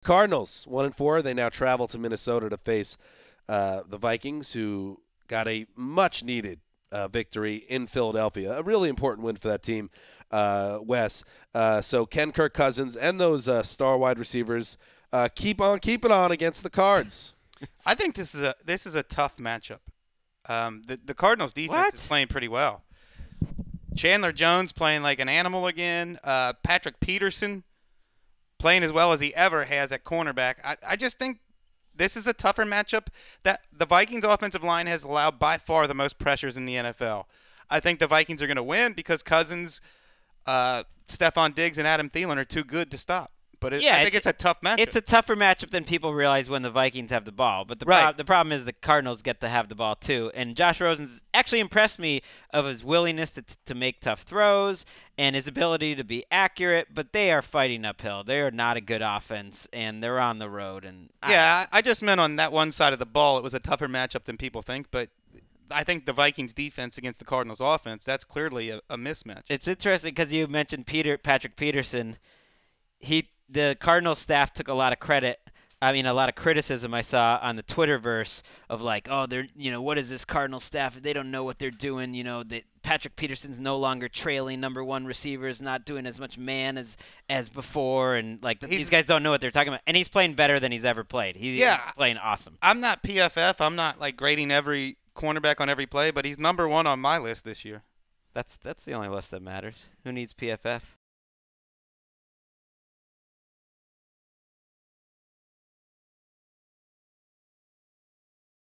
Cardinals 1-4. They now travel to Minnesota to face the Vikings, who got a much-needed victory in Philadelphia. A really important win for that team, Wes. So can Kirk Cousins and those star wide receivers keep on keeping on against the Cards? I think this is a tough matchup. The Cardinals defense is playing pretty well. Chandler Jones playing like an animal again. Patrick Peterson playing as well as he ever has at cornerback. I just think this is a tougher matchup. That the Vikings offensive line has allowed by far the most pressures in the NFL. I think the Vikings are going to win because Cousins, Stephon Diggs, and Adam Thielen are too good to stop. But I think it's a tough matchup. It's a tougher matchup than people realize when the Vikings have the ball. But the problem is the Cardinals get to have the ball too. And Josh Rosen's actually impressed me of his willingness to make tough throws and his ability to be accurate. But they are fighting uphill. They are not a good offense, and they're on the road. And I just meant on that one side of the ball, it was a tougher matchup than people think. But I think the Vikings defense against the Cardinals offense, that's clearly a mismatch. It's interesting because you mentioned Patrick Peterson. The Cardinals staff took a lot of criticism I saw on the Twitterverse of like, oh, they're, what is this Cardinals staff? They don't know what they're doing. Patrick Peterson's no longer trailing number one receivers, not doing as much man as before, and these guys don't know what they're talking about. And he's playing better than he's ever played. He's playing awesome. I'm not PFF. I'm not grading every cornerback on every play, but he's number one on my list this year. That's the only list that matters. Who needs PFF?